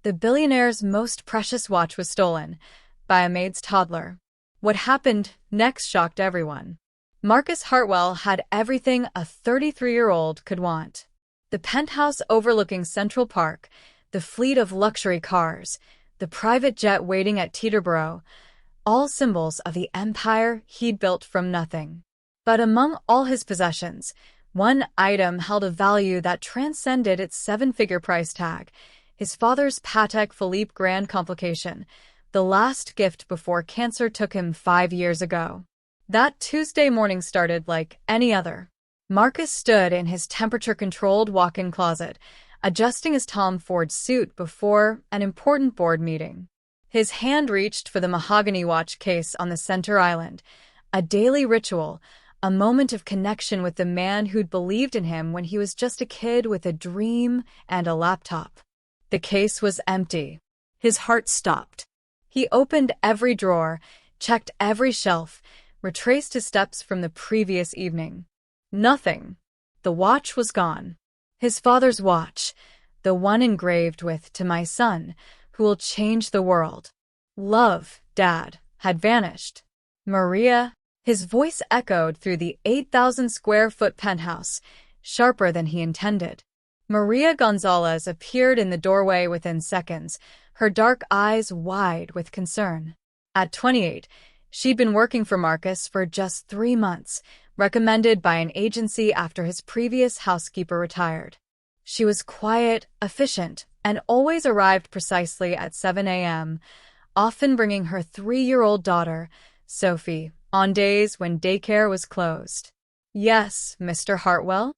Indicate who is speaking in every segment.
Speaker 1: The billionaire's most precious watch was stolen by a Maid's Toddler. What happened next shocked everyone. Marcus Hartwell had everything a 33-year-old could want. The penthouse overlooking Central Park, the fleet of luxury cars, the private jet waiting at Teterboro, all symbols of the empire he'd built from nothing. But among all his possessions, one item held a value that transcended its seven-figure price tag: his father's Patek Philippe grand complication, the last gift before cancer took him 5 years ago. That Tuesday morning started like any other. Marcus stood in his temperature-controlled walk-in closet, adjusting his Tom Ford suit before an important board meeting. His hand reached for the mahogany watch case on the center island, a daily ritual, a moment of connection with the man who'd believed in him when he was just a kid with a dream and a laptop. The case was empty. His heart stopped. He opened every drawer, checked every shelf, retraced his steps from the previous evening. Nothing. The watch was gone. His father's watch, the one engraved with "To my son, who will change the world. Love, Dad," had vanished. Maria, his voice echoed through the 8,000-square-foot penthouse, sharper than he intended. Maria Gonzalez appeared in the doorway within seconds, her dark eyes wide with concern. At 28, she'd been working for Marcus for just 3 months, recommended by an agency after his previous housekeeper retired. She was quiet, efficient, and always arrived precisely at 7 a.m., often bringing her 3-year-old daughter, Sophie, on days when daycare was closed. "Yes, Mr. Hartwell?"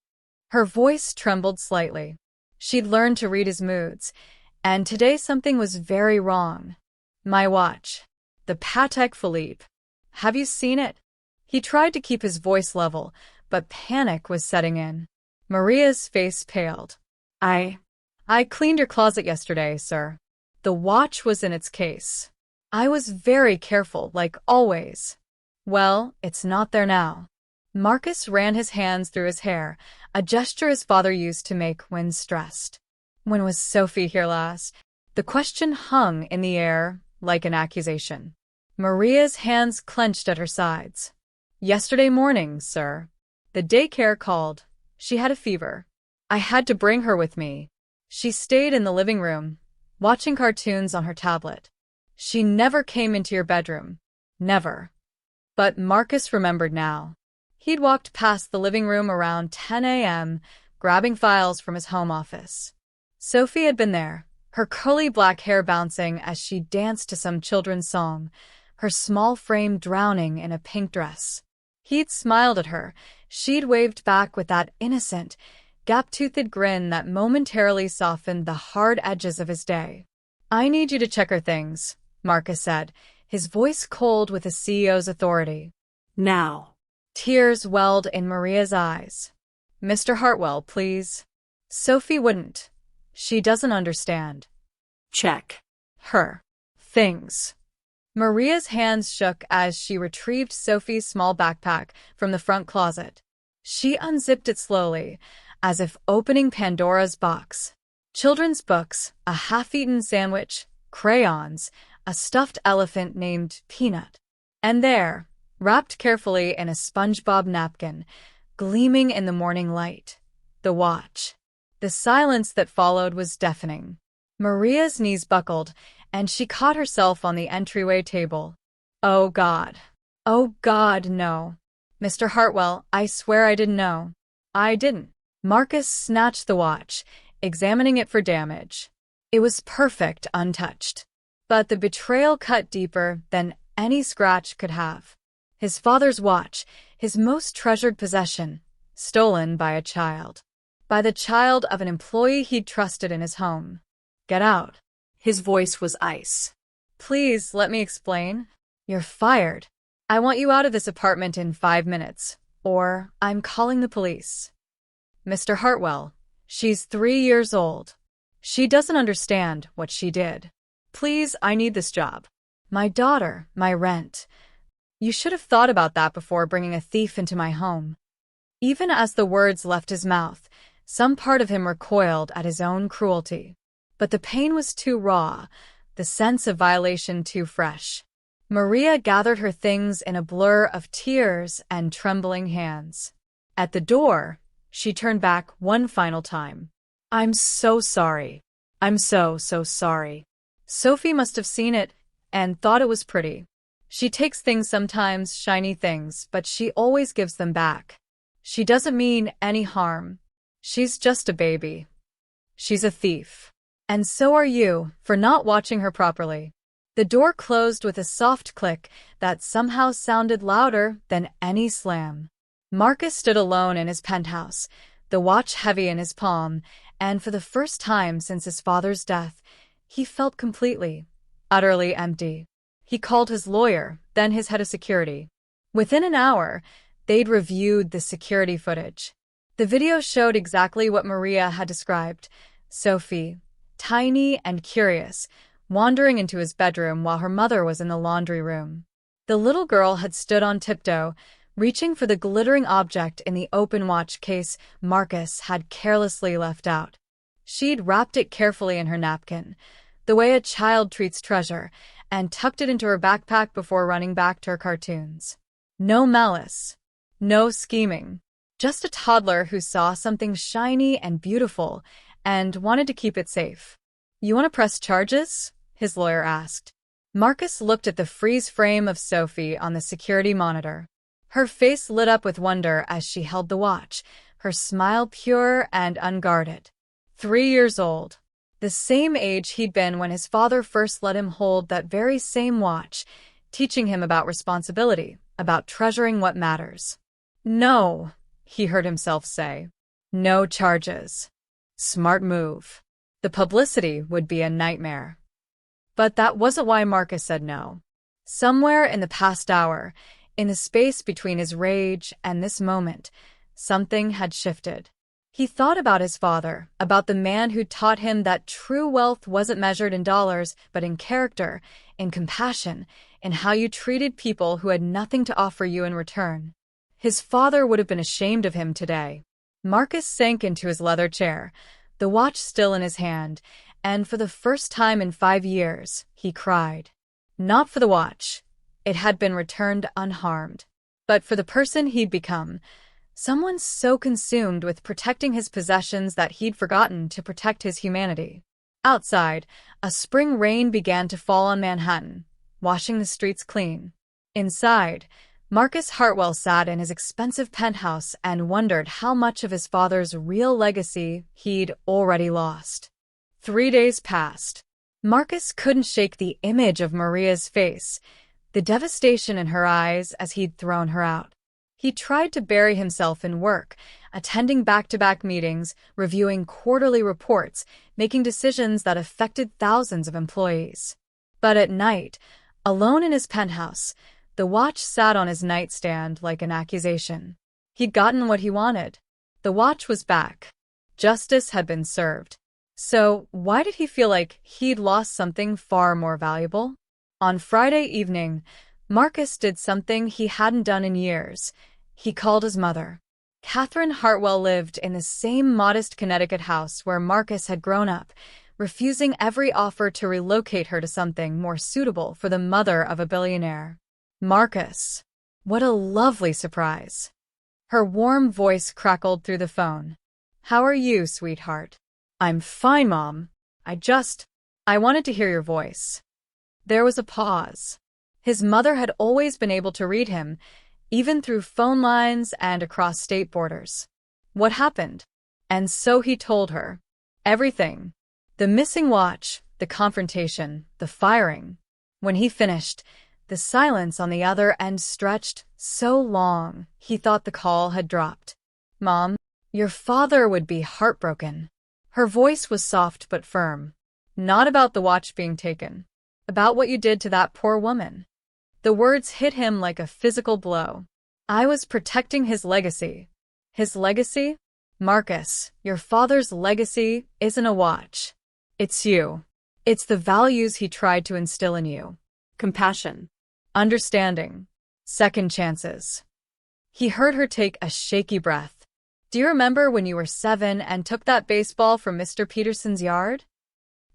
Speaker 1: Her voice trembled slightly. She'd learned to read his moods, and today something was very wrong. "My watch. The Patek Philippe. Have you seen it?" He tried to keep his voice level, but panic was setting in. Maria's face paled. I cleaned your closet yesterday, sir. The watch was in its case. I was very careful, like always." "Well, it's not there now." Marcus ran his hands through his hair, a gesture his father used to make when stressed. "When was Sophie here last?" The question hung in the air like an accusation. Maria's hands clenched at her sides. "Yesterday morning, sir. The daycare called. She had a fever. I had to bring her with me. She stayed in the living room, watching cartoons on her tablet. She never came into your bedroom. Never." But Marcus remembered now. He'd walked past the living room around 10 a.m., grabbing files from his home office. Sophie had been there, her curly black hair bouncing as she danced to some children's song, her small frame drowning in a pink dress. He'd smiled at her. She'd waved back with that innocent, gap-toothed grin that momentarily softened the hard edges of his day. "I need you to check her things," Marcus said, his voice cold with a CEO's authority.
Speaker 2: "Now."
Speaker 1: Tears welled in Maria's eyes. "Mr. Hartwell, please." Sophie wouldn't. "She doesn't understand."
Speaker 2: "Check."
Speaker 1: "Her things." Maria's hands shook as she retrieved Sophie's small backpack from the front closet. She unzipped it slowly, as if opening Pandora's box. Children's books, a half-eaten sandwich, crayons, a stuffed elephant named Peanut. And there, wrapped carefully in a SpongeBob napkin, gleaming in the morning light, the watch. The silence that followed was deafening. Maria's knees buckled, and she caught herself on the entryway table. "Oh, God. Oh, God, no. Mr. Hartwell, I swear I didn't know. I didn't." Marcus snatched the watch, examining it for damage. It was perfect, untouched. But the betrayal cut deeper than any scratch could have. His father's watch, his most treasured possession, stolen by a child. By the child of an employee he'd trusted in his home. "Get out." His voice was ice. "Please, let me explain. You're fired. I want you out of this apartment in 5 minutes, or I'm calling the police." "Mr. Hartwell, she's 3 years old. She doesn't understand what she did. Please, I need this job. My daughter, my rent. You should have thought about that before bringing a thief into my home." Even as the words left his mouth, some part of him recoiled at his own cruelty. But the pain was too raw, the sense of violation too fresh. Maria gathered her things in a blur of tears and trembling hands. At the door, she turned back one final time. "I'm so sorry. I'm so sorry." Sophie must have seen it and thought it was pretty. She takes things sometimes, shiny things, but she always gives them back. She doesn't mean any harm. She's just a baby. She's a thief. And so are you, for not watching her properly. The door closed with a soft click that somehow sounded louder than any slam. Marcus stood alone in his penthouse, the watch heavy in his palm, and for the first time since his father's death, he felt completely, utterly empty. He called his lawyer, then his head of security. Within an hour, they'd reviewed the security footage. The video showed exactly what Maria had described: Sophie, tiny and curious, wandering into his bedroom while her mother was in the laundry room. The little girl had stood on tiptoe, reaching for the glittering object in the open watch case Marcus had carelessly left out. She'd wrapped it carefully in her napkin, the way a child treats treasure, and tucked it into her backpack before running back to her cartoons. No malice. No scheming. Just a toddler who saw something shiny and beautiful and wanted to keep it safe. "You want to press charges?" his lawyer asked. Marcus looked at the freeze frame of Sophie on the security monitor. Her face lit up with wonder as she held the watch, her smile pure and unguarded. 3 years old. The same age he'd been when his father first let him hold that very same watch, teaching him about responsibility, about treasuring what matters. "No," he heard himself say. "No charges." Smart move. The publicity would be a nightmare. But that wasn't why Marcus said no. Somewhere in the past hour, in the space between his rage and this moment, something had shifted. He thought about his father, about the man who taught him that true wealth wasn't measured in dollars, but in character, in compassion, in how you treated people who had nothing to offer you in return. His father would have been ashamed of him today. Marcus sank into his leather chair, the watch still in his hand, and for the first time in 5 years, he cried. Not for the watch. It had been returned unharmed. But for the person he'd become, someone so consumed with protecting his possessions that he'd forgotten to protect his humanity. Outside, a spring rain began to fall on Manhattan, washing the streets clean. Inside, Marcus Hartwell sat in his expensive penthouse and wondered how much of his father's real legacy he'd already lost. 3 days passed. Marcus couldn't shake the image of Maria's face, the devastation in her eyes as he'd thrown her out. He tried to bury himself in work, attending back-to-back meetings, reviewing quarterly reports, making decisions that affected thousands of employees. But at night, alone in his penthouse, the watch sat on his nightstand like an accusation. He'd gotten what he wanted. The watch was back. Justice had been served. So why did he feel like he'd lost something far more valuable? On Friday evening, Marcus did something he hadn't done in years. He called his mother. Catherine Hartwell lived in the same modest Connecticut house where Marcus had grown up, refusing every offer to relocate her to something more suitable for the mother of a billionaire. Marcus. What a lovely surprise. Her warm voice crackled through the phone. "How are you, sweetheart?" "I'm fine, Mom. I wanted to hear your voice." There was a pause. His mother had always been able to read him, even through phone lines and across state borders. What happened? And so he told her. Everything. The missing watch, the confrontation, the firing. When he finished, the silence on the other end stretched so long he thought the call had dropped. "Mom, your father would be heartbroken." Her voice was soft but firm. "Not about the watch being taken. About what you did to that poor woman." The words hit him like a physical blow. "I was protecting his legacy." His legacy? Marcus, your father's legacy isn't a watch. It's you. It's the values he tried to instill in you. Compassion. Understanding. Second chances. He heard her take a shaky breath. "Do you remember when you were 7 and took that baseball from Mr. Peterson's yard?"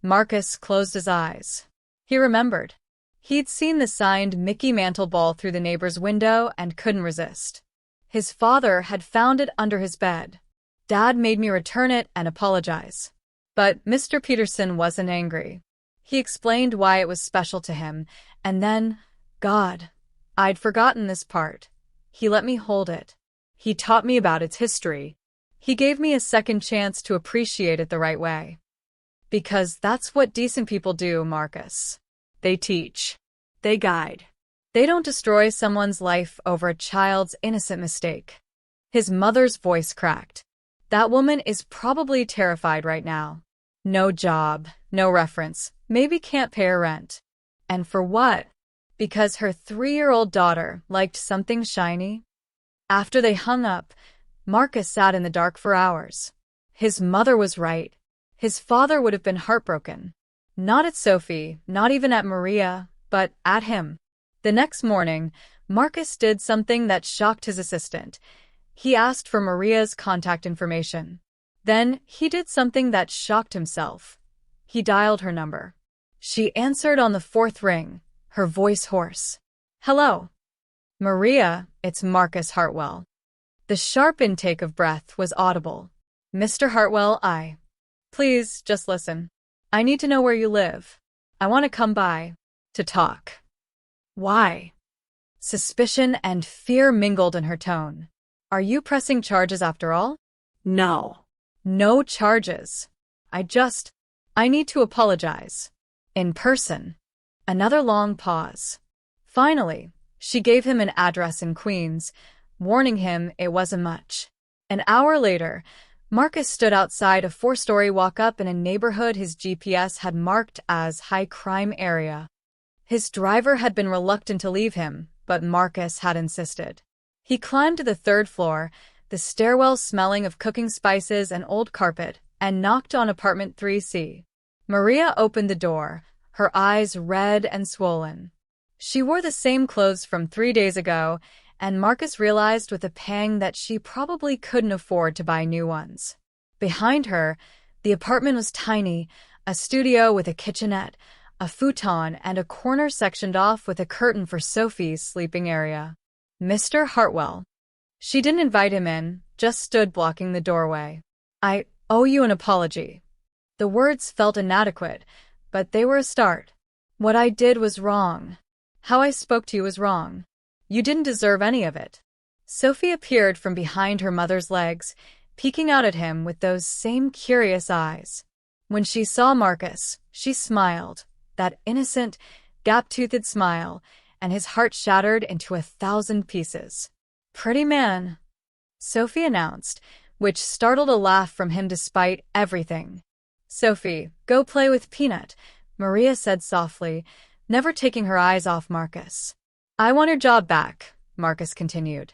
Speaker 1: Marcus closed his eyes. He remembered. He'd seen the signed Mickey Mantle ball through the neighbor's window and couldn't resist. His father had found it under his bed. Dad made me return it and apologize. But Mr. Peterson wasn't angry. He explained why it was special to him, and then, God, I'd forgotten this part. He let me hold it. He taught me about its history. He gave me a second chance to appreciate it the right way. Because that's what decent people do, Marcus. They teach. They guide. They don't destroy someone's life over a child's innocent mistake. His mother's voice cracked. That woman is probably terrified right now. No job, no reference, maybe can't pay her rent. And for what? Because her 3-year-old daughter liked something shiny? After they hung up, Marcus sat in the dark for hours. His mother was right. His father would have been heartbroken. Not at Sophie, not even at Maria, but at him. The next morning, Marcus did something that shocked his assistant. He asked for Maria's contact information. Then he did something that shocked himself. He dialed her number. She answered on the 4th ring, her voice hoarse. Hello. Maria, it's Marcus Hartwell. The sharp intake of breath was audible. Mr. Hartwell, Please, just listen. I need to know where you live. I want to come by. To talk. Why? Suspicion and fear mingled in her tone. Are you pressing charges after all?
Speaker 2: No.
Speaker 1: No charges. I need to apologize. In person. Another long pause. Finally, she gave him an address in Queens, warning him it wasn't much. An hour later, Marcus stood outside a 4-story walk-up in a neighborhood his GPS had marked as high-crime area. His driver had been reluctant to leave him, but Marcus had insisted. He climbed to the 3rd floor, the stairwell smelling of cooking spices and old carpet, and knocked on apartment 3C. Maria opened the door, her eyes red and swollen. She wore the same clothes from 3 days ago, and Marcus realized with a pang that she probably couldn't afford to buy new ones. Behind her, the apartment was tiny, a studio with a kitchenette, a futon, and a corner sectioned off with a curtain for Sophie's sleeping area. Mr. Hartwell. She didn't invite him in, just stood blocking the doorway. I owe you an apology. The words felt inadequate, but they were a start. What I did was wrong. How I spoke to you was wrong. You didn't deserve any of it. Sophie appeared from behind her mother's legs, peeking out at him with those same curious eyes. When she saw Marcus, she smiled, that innocent, gap-toothed smile, and his heart shattered into 1,000 pieces. Pretty man, Sophie announced, which startled a laugh from him despite everything. Sophie, go play with Peanut, Maria said softly, never taking her eyes off Marcus. I want her job back, Marcus continued.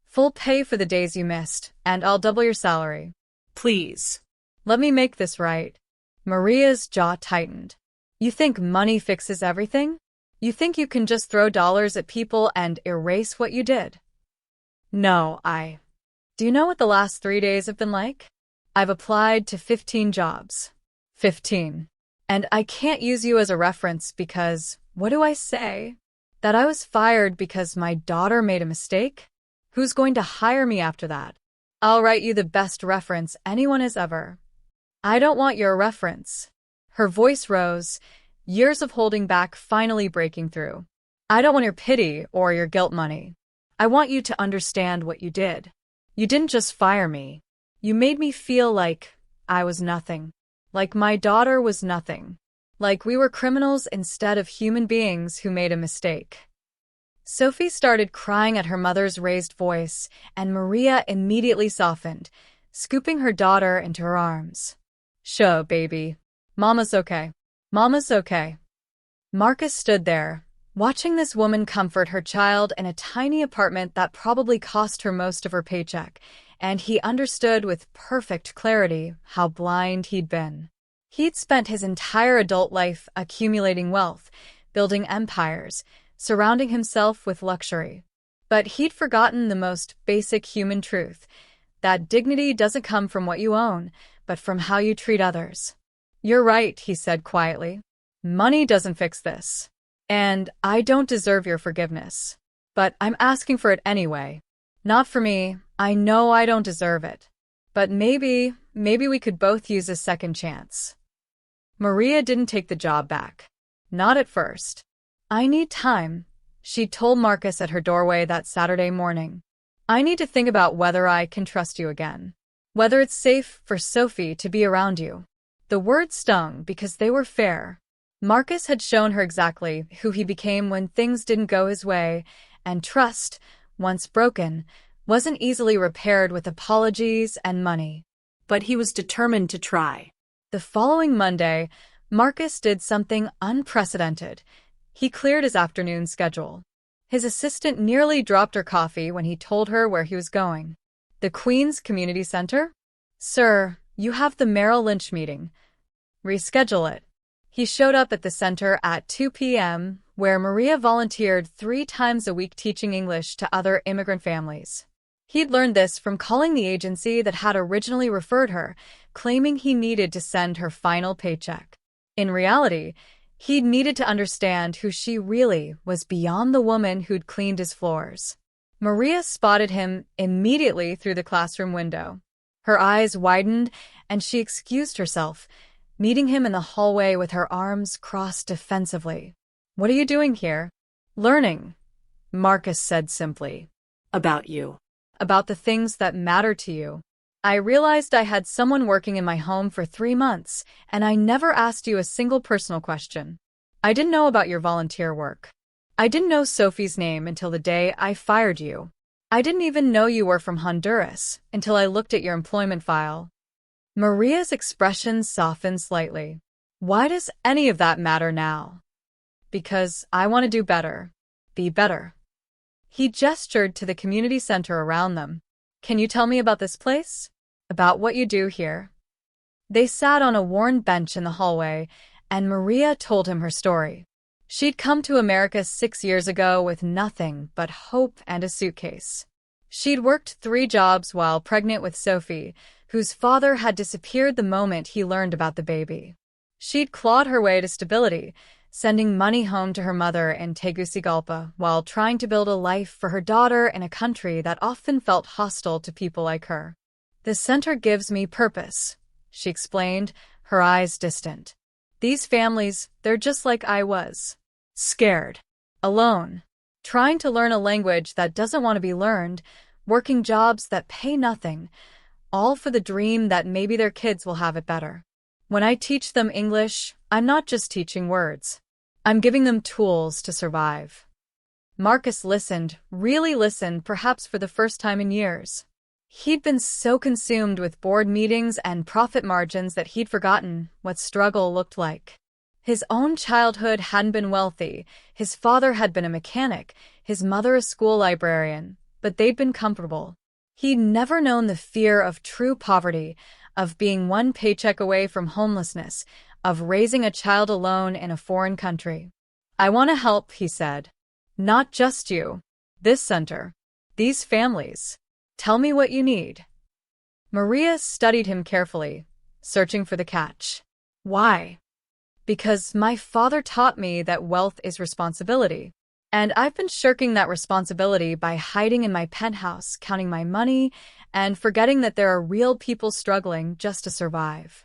Speaker 1: Full pay for the days you missed, and I'll double your salary.
Speaker 2: Please.
Speaker 1: Let me make this right. Maria's jaw tightened. You think money fixes everything? You think you can just throw dollars at people and erase what you did? No, Do you know what the last 3 days have been like? I've applied to 15 jobs. 15. And I can't use you as a reference because, what do I say? That I was fired because my daughter made a mistake? Who's going to hire me after that? I'll write you the best reference anyone has ever. I don't want your reference. Her voice rose, years of holding back finally breaking through. I don't want your pity or your guilt money. I want you to understand what you did. You didn't just fire me. You made me feel like I was nothing. Like my daughter was nothing. Like we were criminals instead of human beings who made a mistake. Sophie started crying at her mother's raised voice, and Maria immediately softened, scooping her daughter into her arms. Sure, baby. Mama's okay. Mama's okay. Marcus stood there, watching this woman comfort her child in a tiny apartment that probably cost her most of her paycheck, and he understood with perfect clarity how blind he'd been. He'd spent his entire adult life accumulating wealth, building empires, surrounding himself with luxury. But he'd forgotten the most basic human truth, that dignity doesn't come from what you own, but from how you treat others. You're right, he said quietly. Money doesn't fix this. And I don't deserve your forgiveness. But I'm asking for it anyway. Not for me. I know I don't deserve it. But maybe we could both use a second chance. Maria didn't take the job back. Not at first. I need time, she told Marcus at her doorway that Saturday morning. I need to think about whether I can trust you again. Whether it's safe for Sophie to be around you. The words stung because they were fair. Marcus had shown her exactly who he became when things didn't go his way, and trust, once broken, wasn't easily repaired with apologies and money.
Speaker 2: But he was determined to try.
Speaker 1: The following Monday, Marcus did something unprecedented. He cleared his afternoon schedule. His assistant nearly dropped her coffee when he told her where he was going. The Queen's Community Center? Sir, you have the Merrill Lynch meeting. Reschedule it. He showed up at the center at 2 p.m., where Maria volunteered 3 times a week teaching English to other immigrant families. He'd learned this from calling the agency that had originally referred her, claiming he needed to send her final paycheck. In reality, he'd needed to understand who she really was beyond the woman who'd cleaned his floors. Maria spotted him immediately through the classroom window. Her eyes widened, and she excused herself, meeting him in the hallway with her arms crossed defensively. What are you doing here? Learning, Marcus said simply.
Speaker 2: About you.
Speaker 1: About the things that matter to you. I realized I had someone working in my home for 3 months, and I never asked you a single personal question. I didn't know about your volunteer work. I didn't know Sophie's name until the day I fired you. I didn't even know you were from Honduras until I looked at your employment file. Maria's expression softened slightly. Why does any of that matter now? Because I want to do better. Be better. He gestured to the community center around them. Can you tell me about this place? About what you do here? They sat on a worn bench in the hallway, and Maria told him her story. She'd come to America 6 years ago with nothing but hope and a suitcase. She'd worked 3 jobs while pregnant with Sophie, whose father had disappeared the moment he learned about the baby. She'd clawed her way to stability, sending money home to her mother in Tegucigalpa while trying to build a life for her daughter in a country that often felt hostile to people like her. The center gives me purpose, she explained, her eyes distant. These families, they're just like I was. Scared. Alone. Trying to learn a language that doesn't want to be learned, working jobs that pay nothing, all for the dream that maybe their kids will have it better. When I teach them English, I'm not just teaching words. I'm giving them tools to survive. Marcus listened, really listened, perhaps for the first time in years. He'd been so consumed with board meetings and profit margins that he'd forgotten what struggle looked like. His own childhood hadn't been wealthy. His father had been a mechanic, his mother a school librarian, but they'd been comfortable. He'd never known the fear of true poverty, of being 1 paycheck away from homelessness, of raising a child alone in a foreign country. I want to help, he said. Not just you. This center. These families. Tell me what you need. Maria studied him carefully, searching for the catch. Why? Because my father taught me that wealth is responsibility. And I've been shirking that responsibility by hiding in my penthouse, counting my money, and forgetting that there are real people struggling just to survive.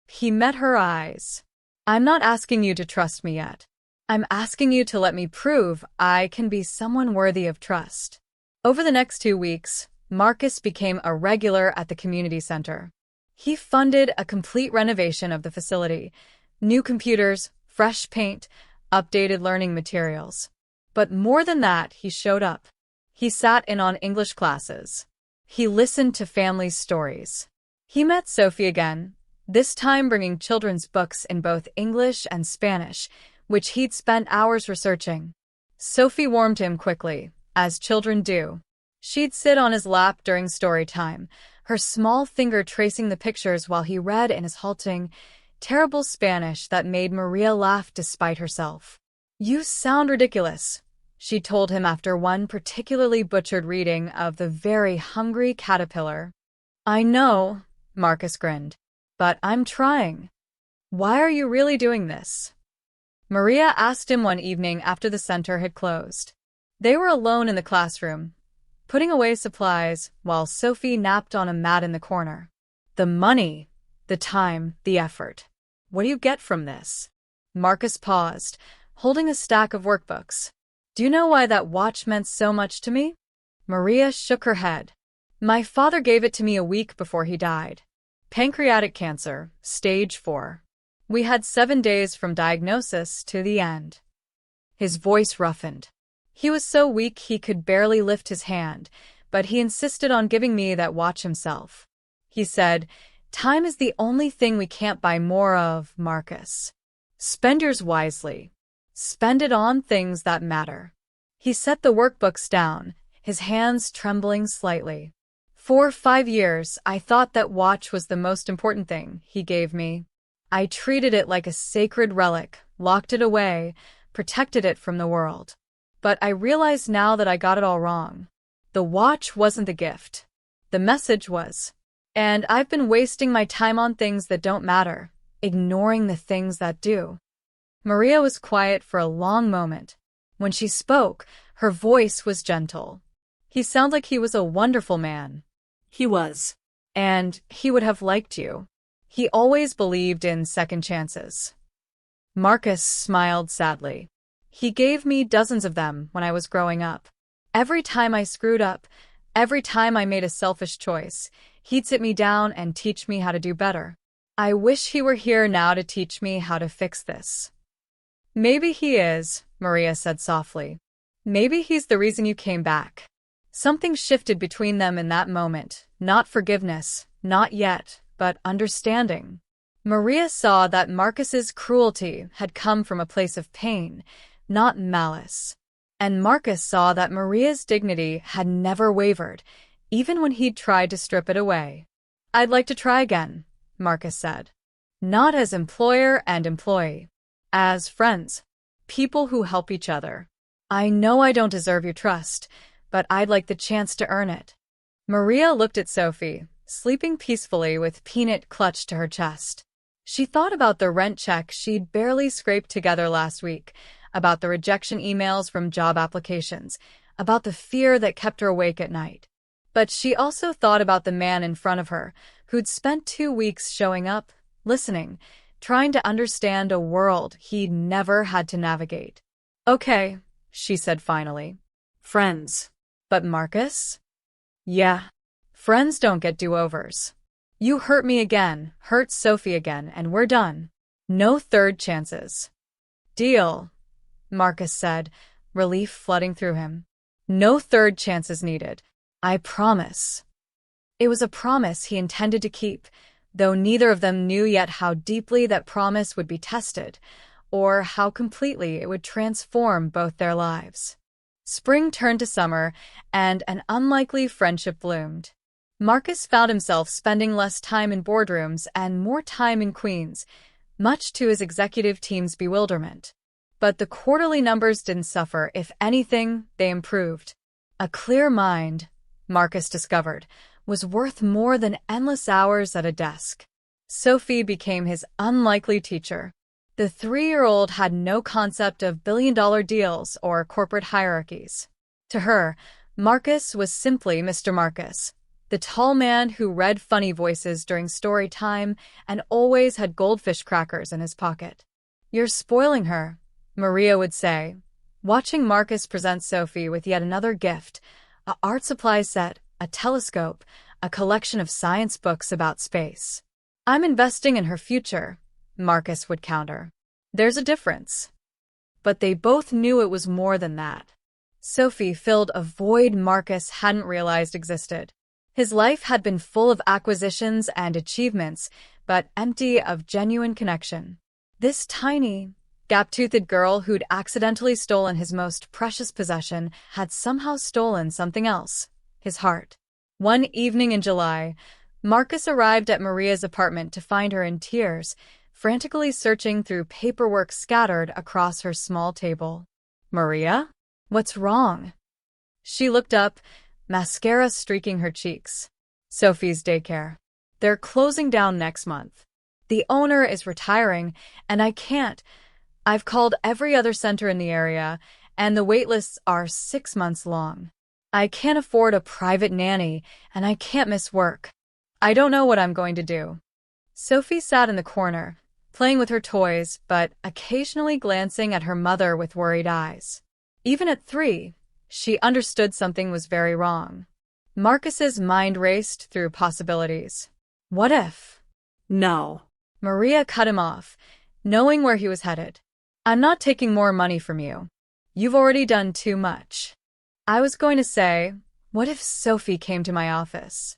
Speaker 1: He met her eyes. I'm not asking you to trust me yet. I'm asking you to let me prove I can be someone worthy of trust. Over the next 2 weeks, Marcus became a regular at the community center. He funded a complete renovation of the facility, new computers, fresh paint, updated learning materials. But more than that, he showed up. He sat in on English classes. He listened to families' stories. He met Sophie again, this time bringing children's books in both English and Spanish, which he'd spent hours researching. Sophie warmed him quickly, as children do. She'd sit on his lap during story time, her small finger tracing the pictures while he read in his halting, terrible Spanish that made Maria laugh despite herself. You sound ridiculous, she told him after one particularly butchered reading of The Very Hungry Caterpillar. I know, Marcus grinned, but I'm trying. Why are you really doing this? Maria asked him one evening after the center had closed. They were alone in the classroom, putting away supplies while Sophie napped on a mat in the corner. The money, the time, the effort. What do you get from this? Marcus paused, holding a stack of workbooks. Do you know why that watch meant so much to me? Maria shook her head. My father gave it to me a week before he died. Pancreatic cancer, stage 4. We had 7 days from diagnosis to the end. His voice roughened. He was so weak he could barely lift his hand, but he insisted on giving me that watch himself. He said, "Time is the only thing we can't buy more of, Marcus. Spend yours wisely. Spend it on things that matter." He set the workbooks down, his hands trembling slightly. For 5 years, I thought that watch was the most important thing he gave me. I treated it like a sacred relic, locked it away, protected it from the world. But I realize now that I got it all wrong. The watch wasn't the gift. The message was. And I've been wasting my time on things that don't matter, ignoring the things that do. Maria was quiet for a long moment. When she spoke, her voice was gentle. He sounded like he was a wonderful man.
Speaker 2: He was.
Speaker 1: And he would have liked you. He always believed in second chances. Marcus smiled sadly. He gave me dozens of them when I was growing up. Every time I screwed up, every time I made a selfish choice, he'd sit me down and teach me how to do better. I wish he were here now to teach me how to fix this. Maybe he is, Maria said softly. Maybe he's the reason you came back. Something shifted between them in that moment, not forgiveness, not yet, but understanding. Maria saw that Marcus's cruelty had come from a place of pain, not malice. And Marcus saw that Maria's dignity had never wavered, even when he'd tried to strip it away. I'd like to try again, Marcus said. Not as employer and employee. As friends. People who help each other. I know I don't deserve your trust, but I'd like the chance to earn it. Maria looked at Sophie, sleeping peacefully with Peanut clutched to her chest. She thought about the rent check she'd barely scraped together last week, about the rejection emails from job applications, about the fear that kept her awake at night. But she also thought about the man in front of her, who'd spent 2 weeks showing up, listening, trying to understand a world he'd never had to navigate. Okay, she said finally.
Speaker 2: Friends.
Speaker 1: But Marcus? Yeah. Friends don't get do-overs. You hurt me again, hurt Sophie again, and we're done. No third chances. Deal, Marcus said, relief flooding through him. No third chances needed. I promise. It was a promise he intended to keep, though neither of them knew yet how deeply that promise would be tested, or how completely it would transform both their lives. Spring turned to summer, and an unlikely friendship bloomed. Marcus found himself spending less time in boardrooms and more time in Queens, much to his executive team's bewilderment. But the quarterly numbers didn't suffer. If anything, they improved. A clear mind, Marcus discovered, was worth more than endless hours at a desk. Sophie became his unlikely teacher. The 3-year-old had no concept of billion-dollar deals or corporate hierarchies. To her, Marcus was simply Mr. Marcus, the tall man who read funny voices during story time and always had goldfish crackers in his pocket. You're spoiling her, Maria would say, watching Marcus present Sophie with yet another gift, an art supply set, a telescope, a collection of science books about space. I'm investing in her future, Marcus would counter. There's a difference. But they both knew it was more than that. Sophie filled a void Marcus hadn't realized existed. His life had been full of acquisitions and achievements, but empty of genuine connection. This tiny, gap-toothed girl who'd accidentally stolen his most precious possession had somehow stolen something else, his heart. One evening in July, Marcus arrived at Maria's apartment to find her in tears, frantically searching through paperwork scattered across her small table. Maria? What's wrong? She looked up, mascara streaking her cheeks. Sophie's daycare. They're closing down next month. The owner is retiring, and I can't. I've called every other center in the area, and the wait lists are 6 months long. I can't afford a private nanny, and I can't miss work. I don't know what I'm going to do." Sophie sat in the corner, playing with her toys, but occasionally glancing at her mother with worried eyes. Even at 3, she understood something was very wrong. Marcus's mind raced through possibilities. What if?
Speaker 2: No.
Speaker 1: Maria cut him off, knowing where he was headed. "I'm not taking more money from you. You've already done too much." I was going to say, what if Sophie came to my office?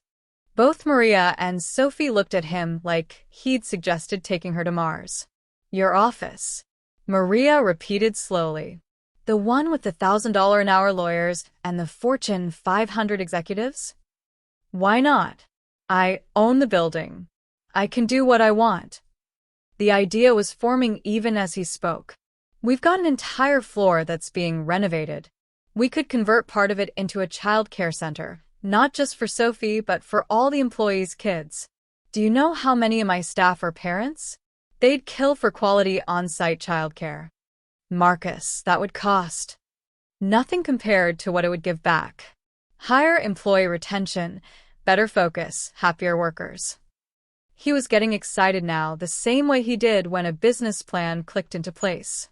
Speaker 1: Both Maria and Sophie looked at him like he'd suggested taking her to Mars. "Your office," Maria repeated slowly. "The one with the $1,000 an hour lawyers and the Fortune 500 executives?" "Why not? I own the building. I can do what I want." The idea was forming even as he spoke. "We've got an entire floor that's being renovated. We could convert part of it into a child care center, not just for Sophie, but for all the employees' kids. Do you know how many of my staff are parents? They'd kill for quality on-site childcare." "Marcus, that would cost." "Nothing compared to what it would give back. Higher employee retention, better focus, happier workers." He was getting excited now the same way he did when a business plan clicked into place.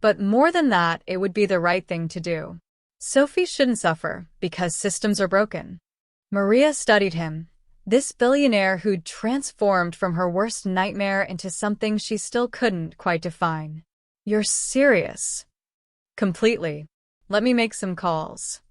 Speaker 1: But more than that, it would be the right thing to do. Sophie shouldn't suffer because systems are broken. Maria studied him, this billionaire who'd transformed from her worst nightmare into something she still couldn't quite define. "You're serious?" "Completely. Let me make some calls."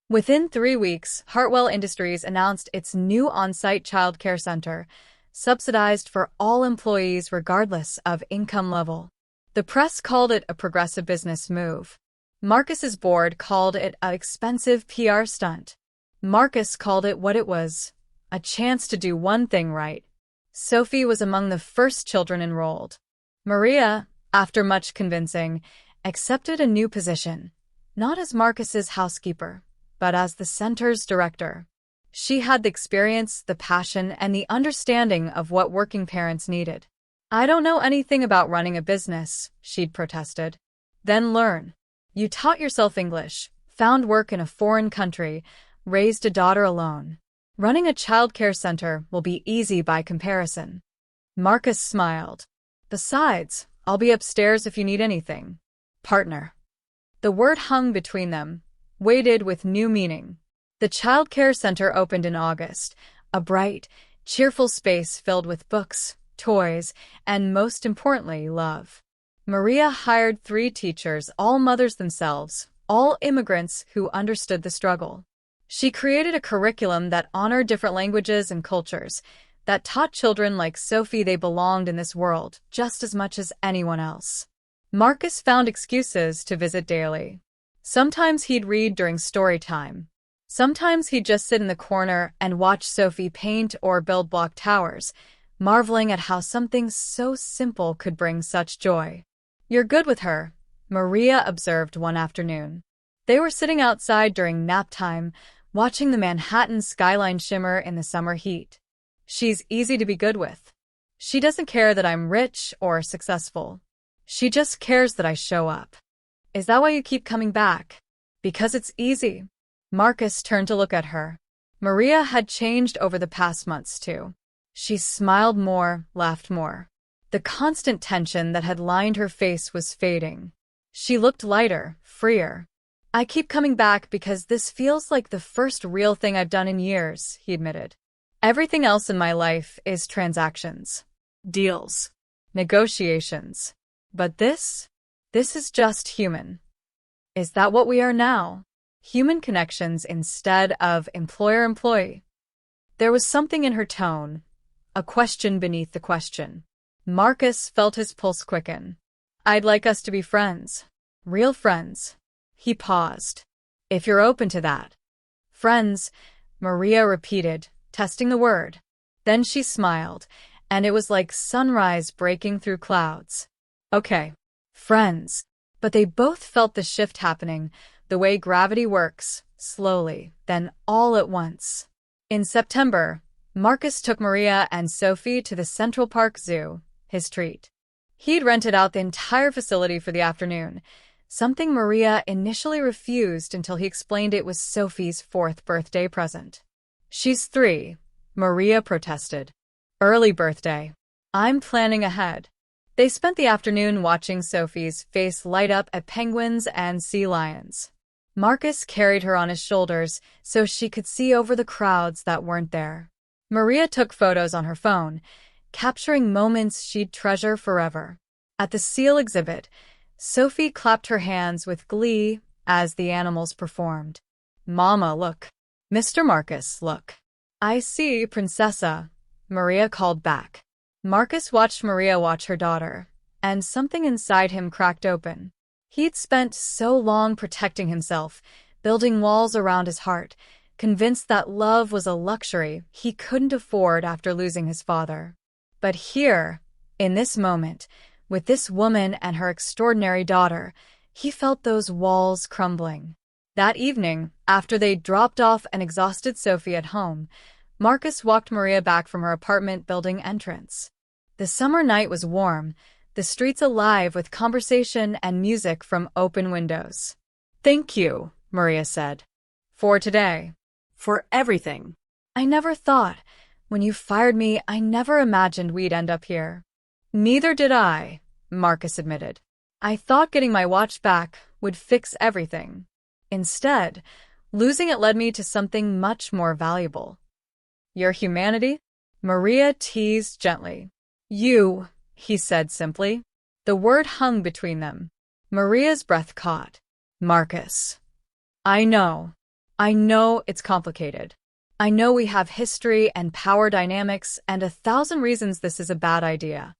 Speaker 1: Within 3 weeks, Hartwell Industries announced its new on-site childcare center, subsidized for all employees regardless of income level. The press called it a progressive business move. Marcus's board called it an expensive PR stunt. Marcus called it what it was, a chance to do one thing right. Sophie was among the first children enrolled. Maria, after much convincing, accepted a new position, not as Marcus's housekeeper, but as the center's director. She had the experience, the passion, and the understanding of what working parents needed. "I don't know anything about running a business," she'd protested. "Then learn. You taught yourself English, found work in a foreign country, raised a daughter alone. Running a child care center will be easy by comparison." Marcus smiled. "Besides, I'll be upstairs if you need anything. Partner." The word hung between them, weighted with new meaning. The child care center opened in August, a bright, cheerful space filled with books, toys, and most importantly, love. Maria hired 3 teachers, all mothers themselves, all immigrants who understood the struggle. She created a curriculum that honored different languages and cultures, that taught children like Sophie they belonged in this world just as much as anyone else. Marcus found excuses to visit daily. Sometimes he'd read during story time. Sometimes he'd just sit in the corner and watch Sophie paint or build block towers, marveling at how something so simple could bring such joy. "You're good with her," Maria observed one afternoon. They were sitting outside during nap time, watching the Manhattan skyline shimmer in the summer heat. "She's easy to be good with. She doesn't care that I'm rich or successful. She just cares that I show up." "Is that why you keep coming back?" "Because it's easy." Marcus turned to look at her. Maria had changed over the past months, too. She smiled more, laughed more. The constant tension that had lined her face was fading. She looked lighter, freer. "I keep coming back because this feels like the first real thing I've done in years," he admitted. "Everything else in my life is transactions. Deals. Negotiations. But this is just human." "Is that what we are now? Human connections instead of employer-employee?" There was something in her tone, a question beneath the question. Marcus felt his pulse quicken. "I'd like us to be friends. Real friends." He paused. "If you're open to that." "Friends," Maria repeated, testing the word. Then she smiled, and it was like sunrise breaking through clouds. "Okay, friends." But they both felt the shift happening, the way gravity works, slowly, then all at once. In September, Marcus took Maria and Sophie to the Central Park Zoo, his treat. He'd rented out the entire facility for the afternoon, something Maria initially refused until he explained it was Sophie's 4th birthday present. "She's 3, Maria protested. "Early birthday. I'm planning ahead." They spent the afternoon watching Sophie's face light up at penguins and sea lions. Marcus carried her on his shoulders so she could see over the crowds that weren't there. Maria took photos on her phone, capturing moments she'd treasure forever. At the seal exhibit, Sophie clapped her hands with glee as the animals performed. "Mama, look. Mr. Marcus, look." "I see, Princessa," Maria called back. Marcus watched Maria watch her daughter, and something inside him cracked open. He'd spent so long protecting himself, building walls around his heart, convinced that love was a luxury he couldn't afford after losing his father. But here, in this moment, with this woman and her extraordinary daughter, he felt those walls crumbling. That evening, after they dropped off an exhausted Sophie at home, Marcus walked Maria back from her apartment building entrance. The summer night was warm, the streets alive with conversation and music from open windows. "Thank you," Maria said. "For today."
Speaker 2: For everything.
Speaker 1: "I never thought. When you fired me, I never imagined we'd end up here." "Neither did I," Marcus admitted. "I thought getting my watch back would fix everything. Instead, losing it led me to something much more valuable." "Your humanity?" Maria teased gently. "You," he said simply. The word hung between them. Maria's breath caught. "Marcus. I know it's complicated. I know we have history and power dynamics and 1,000 reasons this is a bad idea."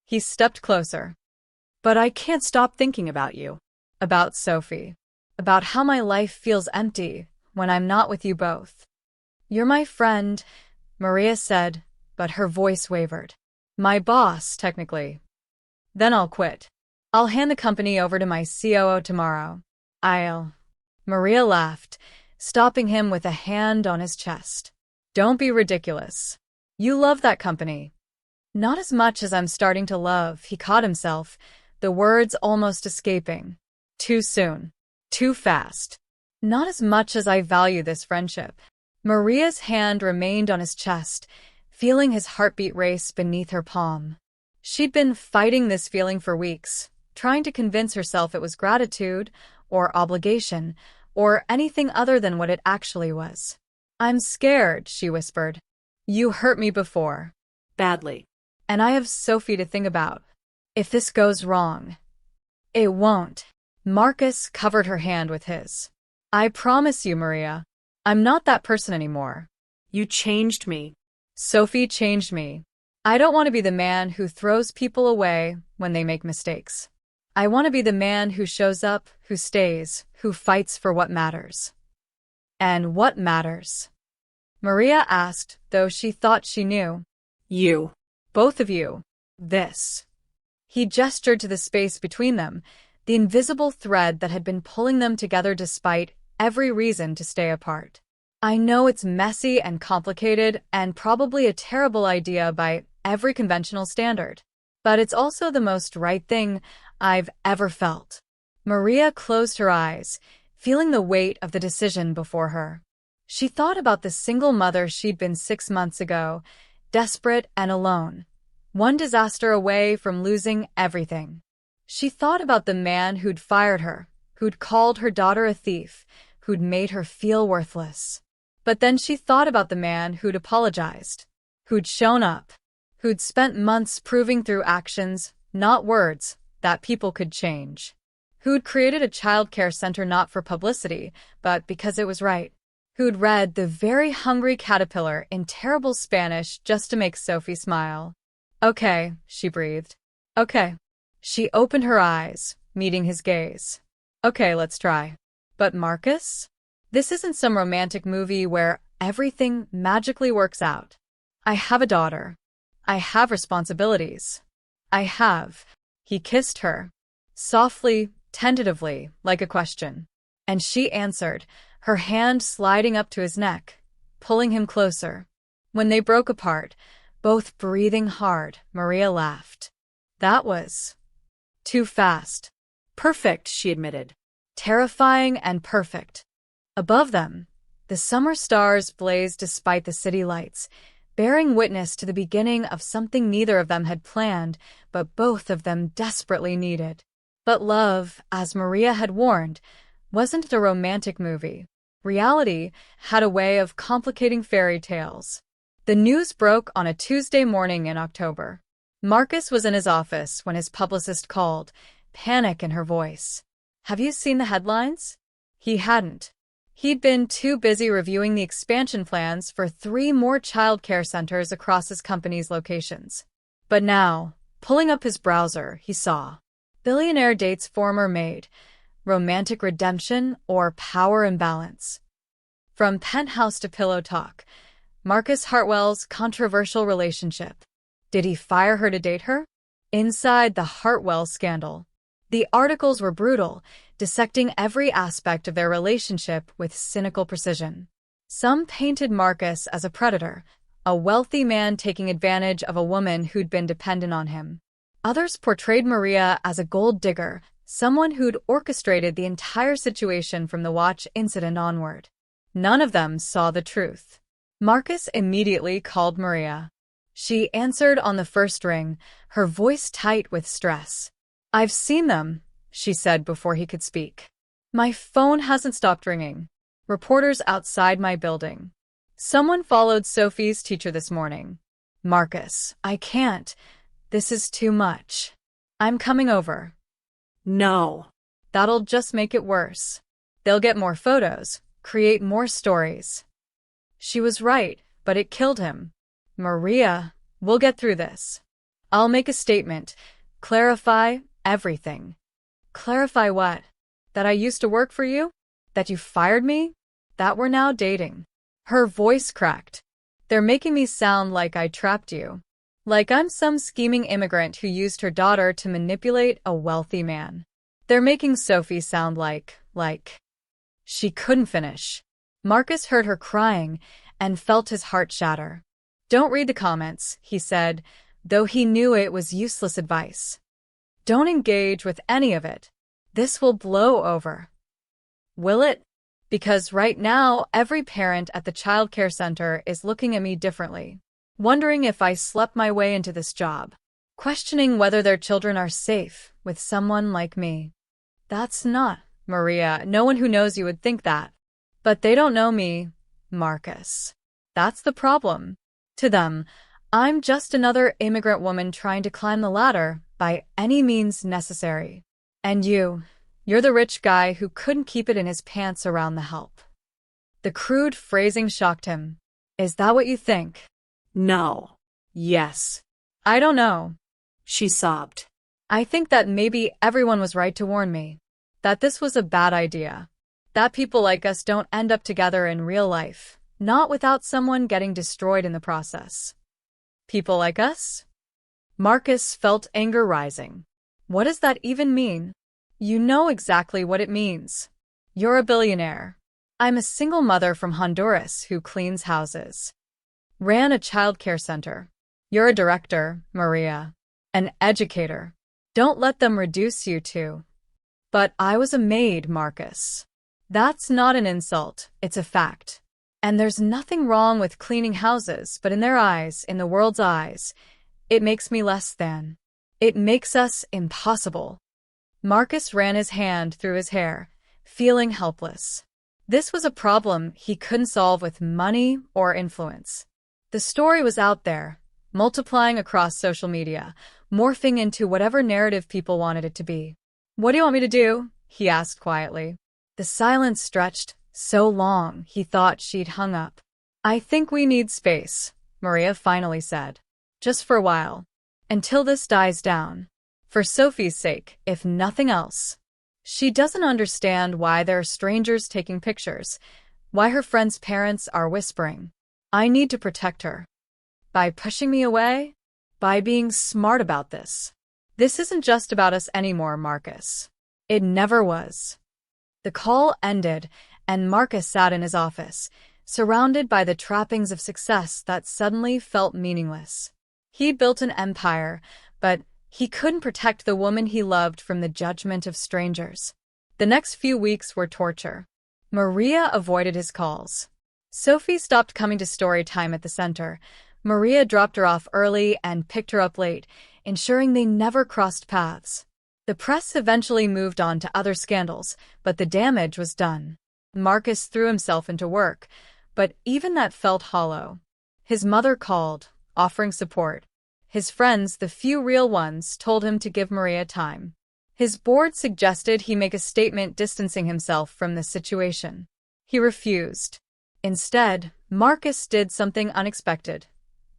Speaker 1: He stepped closer. "But I can't stop thinking about you, about Sophie, about how my life feels empty when I'm not with you both." "You're my friend," Maria said, but her voice wavered. "My boss, technically. Then I'll quit. I'll hand the company over to my COO tomorrow. Maria laughed, stopping him with a hand on his chest. "Don't be ridiculous. You love that company." "Not as much as I'm starting to love," he caught himself, the words almost escaping. Too soon. Too fast. "Not as much as I value this friendship." Maria's hand remained on his chest, feeling his heartbeat race beneath her palm. She'd been fighting this feeling for weeks, trying to convince herself it was gratitude, or obligation, or anything other than what it actually was. "I'm scared," she whispered. "You hurt me before."
Speaker 2: Badly.
Speaker 1: "And I have Sophie to think about. If this goes wrong." "It won't." Marcus covered her hand with his. "I promise you, Maria, I'm not that person anymore."
Speaker 2: You changed me.
Speaker 1: "Sophie changed me. I don't want to be the man who throws people away when they make mistakes. I want to be the man who shows up, who stays, who fights for what matters." "And what matters?" Maria asked, though she thought she knew.
Speaker 2: You.
Speaker 1: "Both of you. This." He gestured to the space between them, the invisible thread that had been pulling them together despite every reason to stay apart. "I know it's messy and complicated and probably a terrible idea by every conventional standard, but it's also the most right thing I've ever felt." Maria closed her eyes, feeling the weight of the decision before her. She thought about the single mother she'd been 6 months ago, desperate and alone, one disaster away from losing everything. She thought about the man who'd fired her, who'd called her daughter a thief, who'd made her feel worthless. But then she thought about the man who'd apologized, who'd shown up, who'd spent months proving through actions, not words, that people could change, who'd created a childcare center not for publicity, but because it was right, who'd read The Very Hungry Caterpillar in terrible Spanish just to make Sophie smile. "Okay," she breathed. "Okay." She opened her eyes, meeting his gaze. "Okay, let's try." "But Marcus? This isn't some romantic movie where everything magically works out. I have a daughter. I have responsibilities. I have." He kissed her, softly, tentatively, like a question. And she answered, her hand sliding up to his neck, pulling him closer. When they broke apart, both breathing hard, Maria laughed. That was too fast.
Speaker 2: Perfect, she admitted.
Speaker 1: Terrifying and perfect. Above them, the summer stars blazed despite the city lights, bearing witness to the beginning of something neither of them had planned, but both of them desperately needed. But love, as Maria had warned, wasn't a romantic movie. Reality had a way of complicating fairy tales. The news broke on a Tuesday morning in October. Marcus was in his office when his publicist called, panic in her voice. Have you seen the headlines? He hadn't. He'd been too busy reviewing the expansion plans for 3 more childcare centers across his company's locations. But now, pulling up his browser, he saw Billionaire dates former Maid, romantic redemption or power imbalance. From penthouse to pillow talk, Marcus Hartwell's controversial relationship. Did he fire her to date her? Inside the Hartwell scandal. The articles were brutal, dissecting every aspect of their relationship with cynical precision. Some painted Marcus as a predator, a wealthy man taking advantage of a woman who'd been dependent on him. Others portrayed Maria as a gold digger, someone who'd orchestrated the entire situation from the watch incident onward. None of them saw the truth. Marcus immediately called Maria. She answered on the first ring, her voice tight with stress. I've seen them, she said before he could speak. My phone hasn't stopped ringing. Reporters outside my building. Someone followed Sophie's teacher this morning. Marcus, I can't. This is too much. I'm coming over.
Speaker 2: No.
Speaker 1: That'll just make it worse. They'll get more photos, create more stories. She was right, but it killed him. Maria, we'll get through this. I'll make a statement. Clarify everything. Clarify what? That I used to work for you? That you fired me? That we're now dating? Her voice cracked. They're making me sound like I trapped you. Like I'm some scheming immigrant who used her daughter to manipulate a wealthy man. They're making Sophie sound like... She couldn't finish. Marcus heard her crying and felt his heart shatter. Don't read the comments, he said, though he knew it was useless advice. Don't engage with any of it. This will blow over. Will it? Because right now, every parent at the childcare center is looking at me differently, wondering if I slept my way into this job, questioning whether their children are safe with someone like me. That's not, Maria. No one who knows you would think that. But they don't know me, Marcus. That's the problem. To them, I'm just another immigrant woman trying to climb the ladder by any means necessary. And you're the rich guy who couldn't keep it in his pants around the help. The crude phrasing shocked him. Is that what you think?
Speaker 2: No.
Speaker 1: Yes. I don't know.
Speaker 2: She sobbed.
Speaker 1: I think that maybe everyone was right to warn me. That this was a bad idea. That people like us don't end up together in real life, not without someone getting destroyed in the process. People like us? Marcus felt anger rising. What does that even mean? You know exactly what it means. You're a billionaire. I'm a single mother from Honduras who cleans houses. Ran a childcare center. You're a director, Maria. An educator. Don't let them reduce you to. But I was a maid, Marcus. That's not an insult, it's a fact. And there's nothing wrong with cleaning houses, but in their eyes, in the world's eyes, it makes me less than. It makes us impossible. Marcus ran his hand through his hair, feeling helpless. This was a problem he couldn't solve with money or influence. The story was out there, multiplying across social media, morphing into whatever narrative people wanted it to be. What do you want me to do? He asked quietly. The silence stretched so long he thought she'd hung up. I think we need space, Maria finally said. Just for a while. Until this dies down. For Sophie's sake, if nothing else. She doesn't understand why there are strangers taking pictures, why her friends' parents are whispering. I need to protect her. By pushing me away? By being smart about this. This isn't just about us anymore, Marcus. It never was. The call ended, and Marcus sat in his office, surrounded by the trappings of success that suddenly felt meaningless. He built an empire, but he couldn't protect the woman he loved from the judgment of strangers. The next few weeks were torture. Maria avoided his calls. Sophie stopped coming to story time at the center. Maria dropped her off early and picked her up late, ensuring they never crossed paths. The press eventually moved on to other scandals, but the damage was done. Marcus threw himself into work, but even that felt hollow. His mother called, offering support. His friends, the few real ones, told him to give Maria time. His board suggested he make a statement distancing himself from the situation. He refused. Instead, Marcus did something unexpected.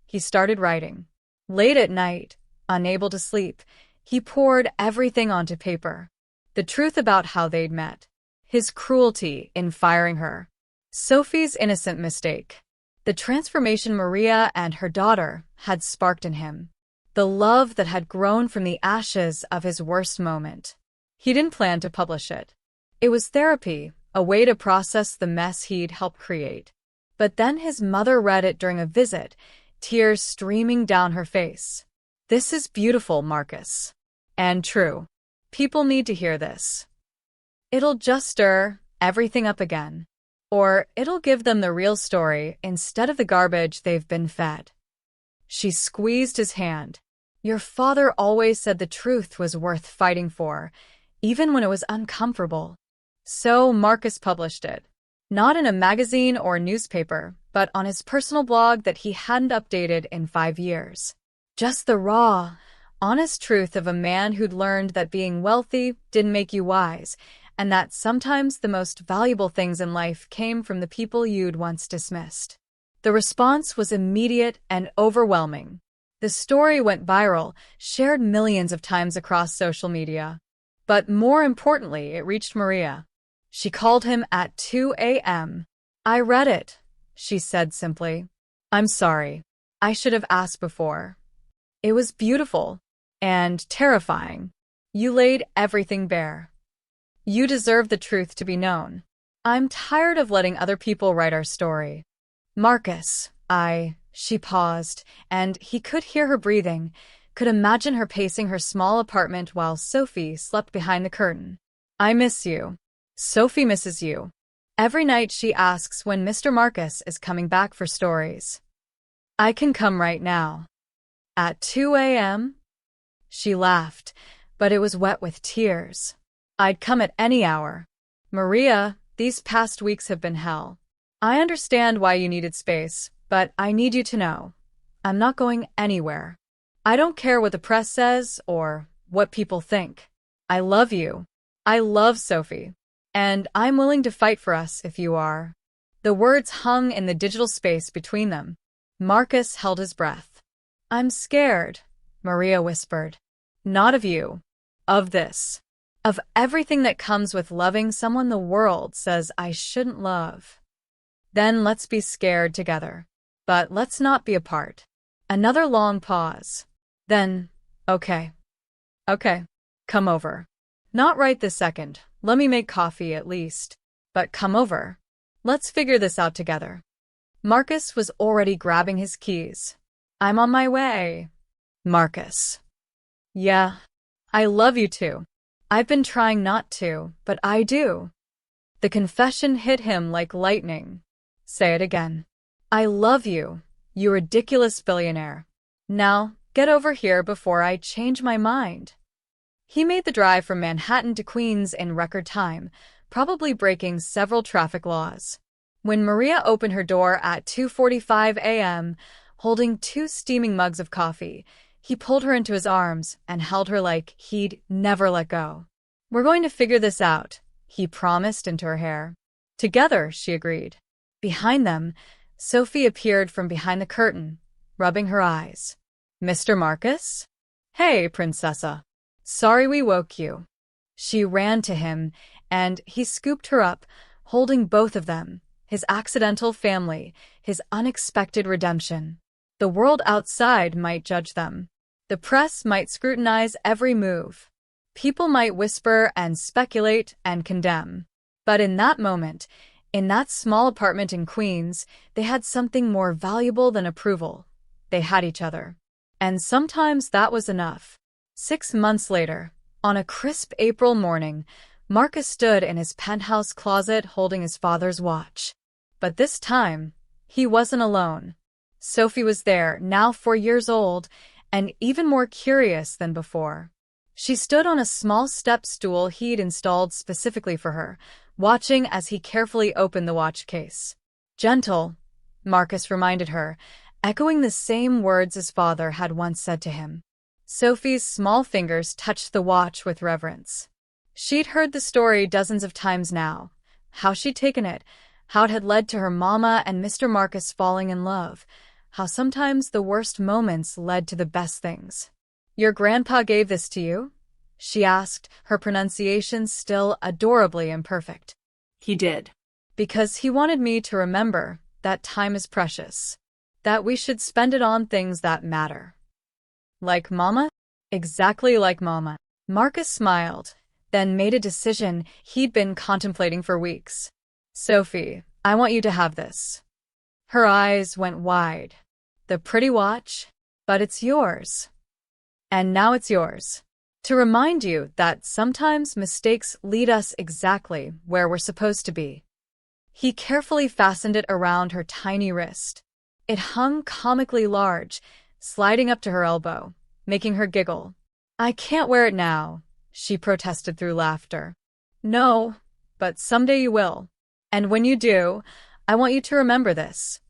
Speaker 1: He started writing. Late at night, unable to sleep, he poured everything onto paper. The truth about how they'd met. His cruelty in firing her. Sophie's innocent mistake. The transformation Maria and her daughter had sparked in him. The love that had grown from the ashes of his worst moment. He didn't plan to publish it. It was therapy, a way to process the mess he'd helped create. But then his mother read it during a visit, tears streaming down her face. This is beautiful, Marcus. And true. People need to hear this. It'll just stir everything up again. Or it'll give them the real story instead of the garbage they've been fed. She squeezed his hand. Your father always said the truth was worth fighting for, even when it was uncomfortable. So Marcus published it. Not in a magazine or newspaper, but on his personal blog that he hadn't updated in 5 years. Just the raw, honest truth of a man who'd learned that being wealthy didn't make you wise, and that sometimes the most valuable things in life came from the people you'd once dismissed. The response was immediate and overwhelming. The story went viral, shared millions of times across social media. But more importantly, it reached Maria. She called him at 2 a.m. I read it, she said simply. I'm sorry. I should have asked before. It was beautiful and terrifying. You laid everything bare. You deserve the truth to be known. I'm tired of letting other people write our story. Marcus, she paused, and he could hear her breathing, could imagine her pacing her small apartment while Sophie slept behind the curtain. I miss you. Sophie misses you. Every night she asks when Mr. Marcus is coming back for stories. I can come right now. At 2 a.m.? She laughed, but it was wet with tears. I'd come at any hour. Maria, these past weeks have been hell. I understand why you needed space, but I need you to know. I'm not going anywhere. I don't care what the press says or what people think. I love you. I love Sophie. And I'm willing to fight for us if you are. The words hung in the digital space between them. Marcus held his breath. I'm scared, Maria whispered. Not of you. Of this. Of everything that comes with loving someone the world says I shouldn't love. Then let's be scared together. But let's not be apart. Another long pause. Then, okay. Okay. Come over. Not right this second. Let me make coffee at least. But come over. Let's figure this out together. Marcus was already grabbing his keys. I'm on my way. Marcus. Yeah. I love you too. I've been trying not to, but I do. The confession hit him like lightning. Say it again. I love you, you ridiculous billionaire. Now, get over here before I change my mind. He made the drive from Manhattan to Queens in record time, probably breaking several traffic laws. When Maria opened her door at 2:45 a.m., holding 2 steaming mugs of coffee, he pulled her into his arms and held her like he'd never let go. We're going to figure this out, he promised into her hair. Together, she agreed. Behind them, Sophie appeared from behind the curtain, rubbing her eyes. Mr. Marcus? Hey, Princessa. Sorry we woke you. She ran to him, and he scooped her up, holding both of them, his accidental family, his unexpected redemption. The world outside might judge them. The press might scrutinize every move. People might whisper and speculate and condemn. But in that moment, In that small apartment in Queens, they had something more valuable than approval. They had each other. And sometimes that was enough. 6 months later, on a crisp April morning, Marcus stood in his penthouse closet holding his father's watch. But this time, he wasn't alone. Sophie was there, now 4 years old, and even more curious than before. She stood on a small step stool he'd installed specifically for her, watching as he carefully opened the watch case. "Gentle," Marcus reminded her, echoing the same words his father had once said to him. Sophie's small fingers touched the watch with reverence. She'd heard the story dozens of times now, how she'd taken it, how it had led to her mama and Mr. Marcus falling in love, how sometimes the worst moments led to the best things. "Your grandpa gave this to you?" she asked, her pronunciation still adorably imperfect.
Speaker 2: "He did."
Speaker 1: "Because he wanted me to remember that time is precious, that we should spend it on things that matter." "Like Mama?" "Exactly like Mama." Marcus smiled, then made a decision he'd been contemplating for weeks. "Sophie, I want you to have this." Her eyes went wide. "The pretty watch? But it's yours. And now it's yours. To remind you that sometimes mistakes lead us exactly where we're supposed to be." He carefully fastened it around her tiny wrist. It hung comically large, sliding up to her elbow, making her giggle. "I can't wear it now," she protested through laughter. "No, but someday you will. And when you do, I want you to remember this.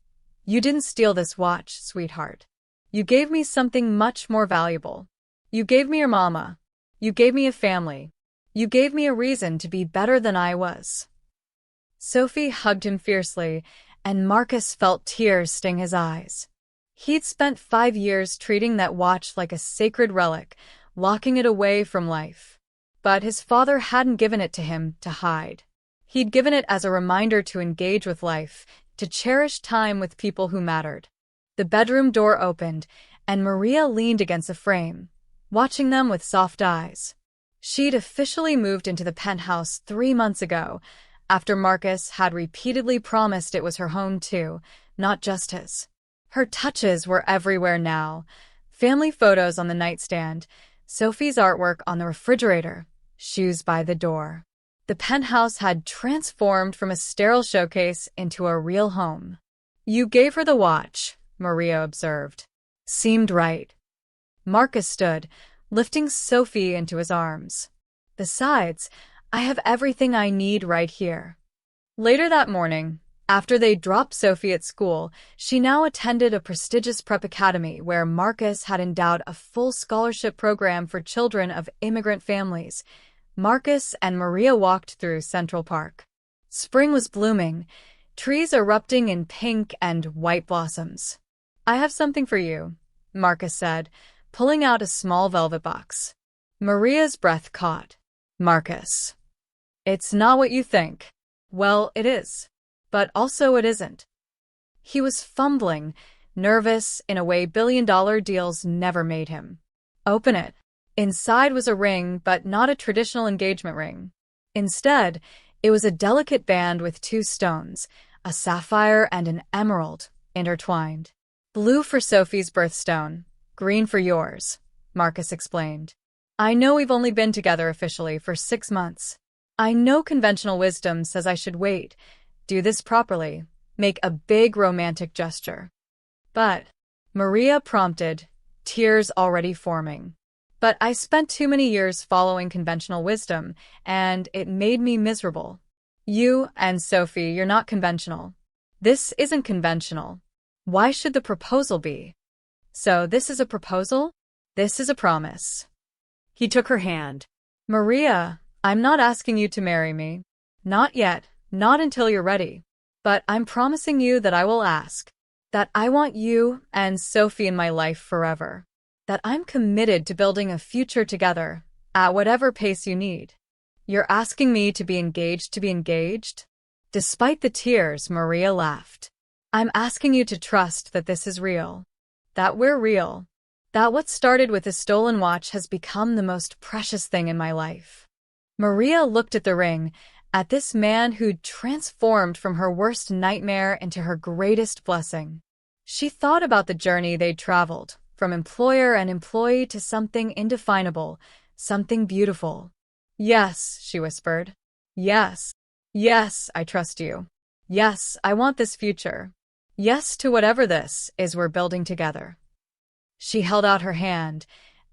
Speaker 1: You didn't steal this watch, sweetheart. You gave me something much more valuable. You gave me your mama. You gave me a family. You gave me a reason to be better than I was." Sophie hugged him fiercely, and Marcus felt tears sting his eyes. He'd spent 5 years treating that watch like a sacred relic, locking it away from life. But his father hadn't given it to him to hide. He'd given it as a reminder to engage with life, to cherish time with people who mattered. The bedroom door opened, and Maria leaned against a frame, watching them with soft eyes. She'd officially moved into the penthouse 3 months ago, after Marcus had repeatedly promised it was her home too, not just his. Her touches were everywhere now. Family photos on the nightstand, Sophie's artwork on the refrigerator, shoes by the door. The penthouse had transformed from a sterile showcase into a real home. "You gave her the watch," Maria observed. "Seemed right." Marcus stood, lifting Sophie into his arms. "Besides, I have everything I need right here." Later that morning, after they dropped Sophie at school, she now attended a prestigious prep academy where Marcus had endowed a full scholarship program for children of immigrant families. Marcus and Maria walked through Central Park. Spring was blooming, trees erupting in pink and white blossoms. "I have something for you," Marcus said, pulling out a small velvet box. Maria's breath caught. "Marcus, it's not what you think." "Well, it is. But also it isn't." He was fumbling, nervous in a way billion-dollar deals never made him. "Open it." Inside was a ring, but not a traditional engagement ring. Instead, it was a delicate band with 2 stones, a sapphire and an emerald, intertwined. "Blue for Sophie's birthstone, green for yours," Marcus explained. "I know we've only been together officially for 6 months. I know conventional wisdom says I should wait, do this properly, make a big romantic gesture. But," Maria prompted, tears already forming. "But I spent too many years following conventional wisdom, and it made me miserable. You and Sophie, you're not conventional. This isn't conventional. Why should the proposal be? So this is a proposal? This is a promise." He took her hand. "Maria, I'm not asking you to marry me. Not yet, not until you're ready. But I'm promising you that I will ask, that I want you and Sophie in my life forever. That I'm committed to building a future together, at whatever pace you need." "You're asking me to be engaged to be engaged?" Despite the tears, Maria laughed. "I'm asking you to trust that this is real. That we're real. That what started with a stolen watch has become the most precious thing in my life." Maria looked at the ring, at this man who'd transformed from her worst nightmare into her greatest blessing. She thought about the journey they'd traveled, from employer and employee to something indefinable, something beautiful. Yes, she whispered. Yes. Yes, I trust you. Yes, I want this future. Yes to whatever this is we're building together. She held out her hand,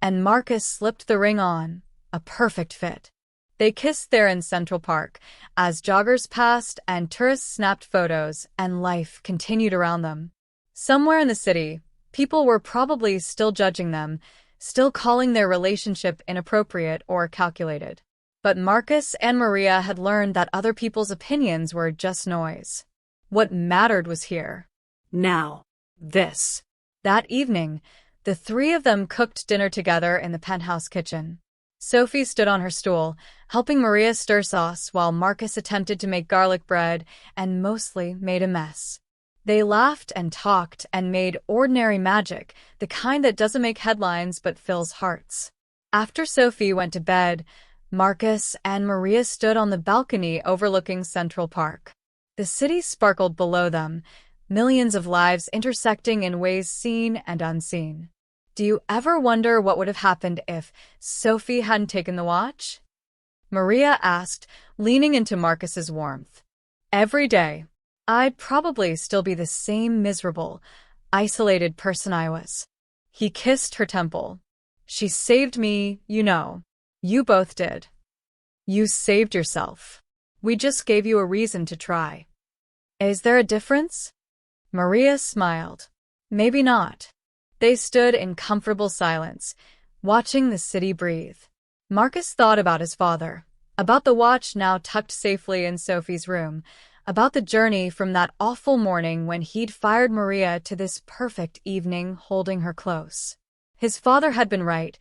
Speaker 1: and Marcus slipped the ring on, a perfect fit. They kissed there in Central Park, as joggers passed and tourists snapped photos, and life continued around them. Somewhere in the city, people were probably still judging them, still calling their relationship inappropriate or calculated. But Marcus and Maria had learned that other people's opinions were just noise. What mattered was here.
Speaker 2: Now. This.
Speaker 1: That evening, the three of them cooked dinner together in the penthouse kitchen. Sophie stood on her stool, helping Maria stir sauce while Marcus attempted to make garlic bread and mostly made a mess. They laughed and talked and made ordinary magic, the kind that doesn't make headlines but fills hearts. After Sophie went to bed, Marcus and Maria stood on the balcony overlooking Central Park. The city sparkled below them, millions of lives intersecting in ways seen and unseen. Do you ever wonder what would have happened if Sophie hadn't taken the watch? Maria asked, leaning into Marcus's warmth. Every day, I'd probably still be the same miserable, isolated person I was. He kissed her temple. She saved me, you know. You both did. You saved yourself. We just gave you a reason to try. Is there a difference? Maria smiled. Maybe not. They stood in comfortable silence, watching the city breathe. Marcus thought about his father, about the watch now tucked safely in Sophie's room, about the journey from that awful morning when he'd fired Maria to this perfect evening holding her close. His father had been right.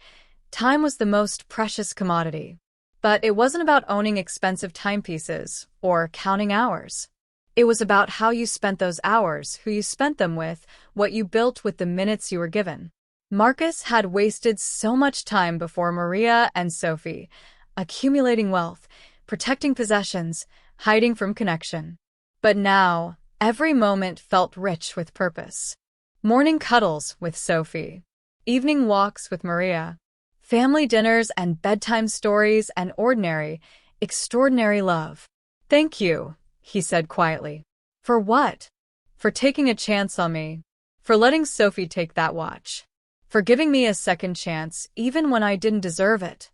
Speaker 1: Time was the most precious commodity. But it wasn't about owning expensive timepieces or counting hours. It was about how you spent those hours, who you spent them with, what you built with the minutes you were given. Marcus had wasted so much time before Maria and Sophie, accumulating wealth, protecting possessions, hiding from connection. But now, every moment felt rich with purpose. Morning cuddles with Sophie, evening walks with Maria, family dinners and bedtime stories and ordinary, extraordinary love. Thank you, he said quietly. For what? For taking a chance on me. For letting Sophie take that watch. For giving me a second chance, even when I didn't deserve it.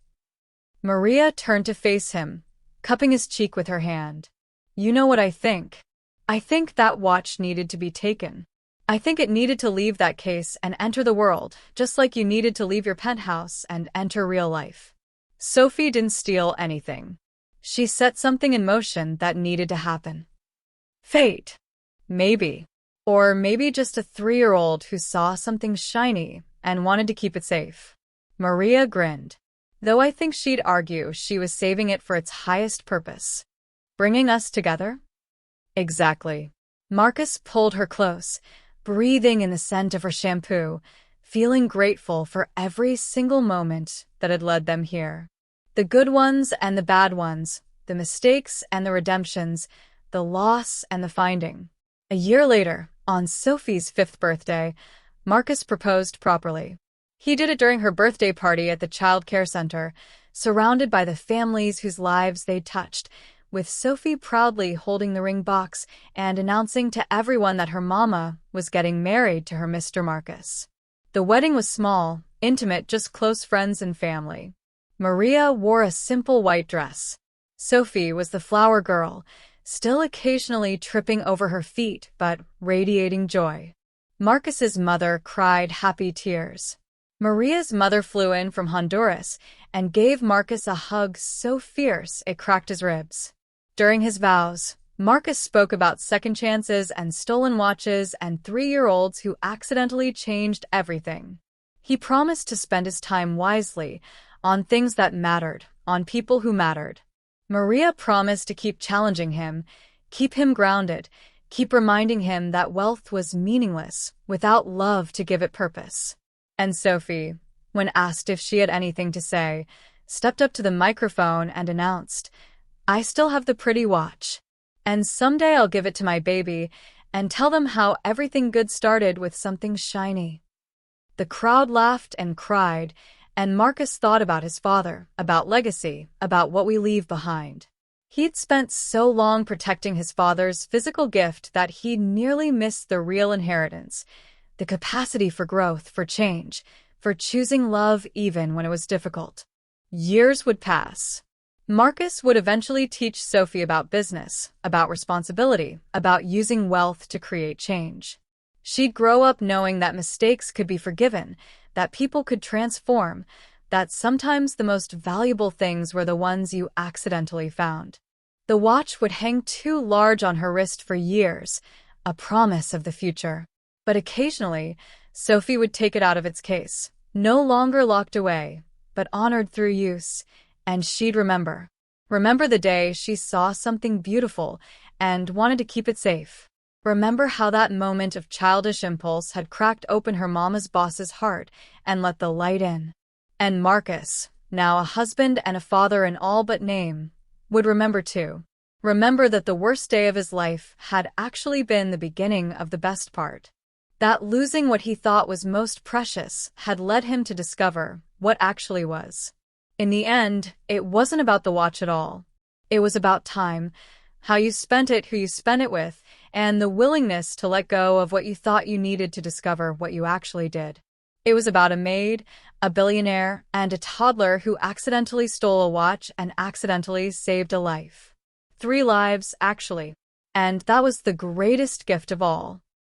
Speaker 1: Maria turned to face him, cupping his cheek with her hand. You know what I think. I think that watch needed to be taken. I think it needed to leave that case and enter the world, just like you needed to leave your penthouse and enter real life. Sophie didn't steal anything. She set something in motion that needed to happen. Fate. Maybe. Or maybe just a 3-year-old who saw something shiny and wanted to keep it safe. Maria grinned. Though I think she'd argue she was saving it for its highest purpose. Bringing us together? Exactly. Marcus pulled her close, breathing in the scent of her shampoo, feeling grateful for every single moment that had led them here. The good ones and the bad ones, the mistakes and the redemptions, the loss and the finding. A year later, on Sophie's 5th birthday, Marcus proposed properly. He did it during her birthday party at the child care center, surrounded by the families whose lives they'd touched, with Sophie proudly holding the ring box and announcing to everyone that her mama was getting married to her Mr. Marcus. The wedding was small, intimate, just close friends and family. Maria wore a simple white dress. Sophie was the flower girl, still occasionally tripping over her feet but radiating joy. Marcus's mother cried happy tears. Maria's mother flew in from Honduras and gave Marcus a hug so fierce it cracked his ribs. During his vows, Marcus spoke about second chances and stolen watches and 3-year-olds who accidentally changed everything. He promised to spend his time wisely, on things that mattered, on people who mattered. Maria promised to keep challenging him, keep him grounded, keep reminding him that wealth was meaningless without love to give it purpose. And Sophie, when asked if she had anything to say, stepped up to the microphone and announced, I still have the pretty watch. And someday I'll give it to my baby and tell them how everything good started with something shiny." The crowd laughed and cried, and Marcus thought about his father, about legacy, about what we leave behind. He'd spent so long protecting his father's physical gift that he nearly missed the real inheritance, the capacity for growth, for change, for choosing love even when it was difficult. Years would pass. Marcus would eventually teach Sophie about business, about responsibility, about using wealth to create change. She'd grow up knowing that mistakes could be forgiven, that people could transform, that sometimes the most valuable things were the ones you accidentally found. The watch would hang too large on her wrist for years, a promise of the future. But occasionally, Sophie would take it out of its case, no longer locked away, but honored through use, and she'd remember. Remember the day she saw something beautiful and wanted to keep it safe. Remember how that moment of childish impulse had cracked open her mama's boss's heart and let the light in. And Marcus, now a husband and a father in all but name, would remember too. Remember that the worst day of his life had actually been the beginning of the best part. That losing what he thought was most precious had led him to discover what actually was. In the end, it wasn't about the watch at all. It was about time, how you spent it, who you spent it with, and the willingness to let go of what you thought you needed to discover what you actually did. It was about a maid, a billionaire, and a toddler who accidentally stole a watch and accidentally saved a life. 3 lives, actually. And that was the greatest gift of all.